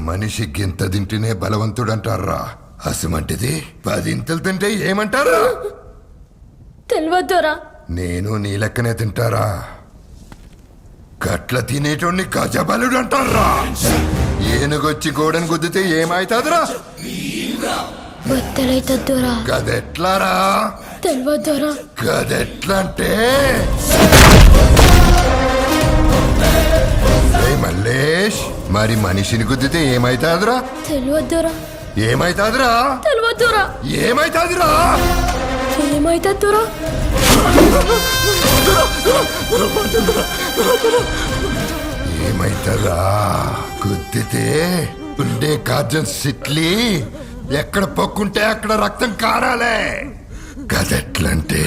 మనిషి గింత తింటేనే బలవంతుడు అంటారా? అసమంటిది 10 ఇంతలు తింటే ఏమంటారా? తెలియద్దురా. నేను నీ లెక్కనే తింటారా? గట్ల తినేటోడిని గజబలుడు అంటారా? ఏనుగొచ్చి గోడను గుద్దితే ఏమైతుందిరా? బద్దలైతద్దురా. గదెట్లారా? తెలియద్దురా. గదెట్లా అంటే మల్లేష్, మరి మనిషిని గుద్దితే ఏమైతాదిరా? తెలియద్దురా. ఏమైతాదిరా? తెలియద్దురా. ఏమైతాదిరా? ఏమైతద్దురా? ఏమైతదా? గుద్దితే ఉండే కార్జన్ సిట్లి ఎక్కడ పొక్కుంటే అక్కడ రక్తం కారాలే. గదెట్లంటే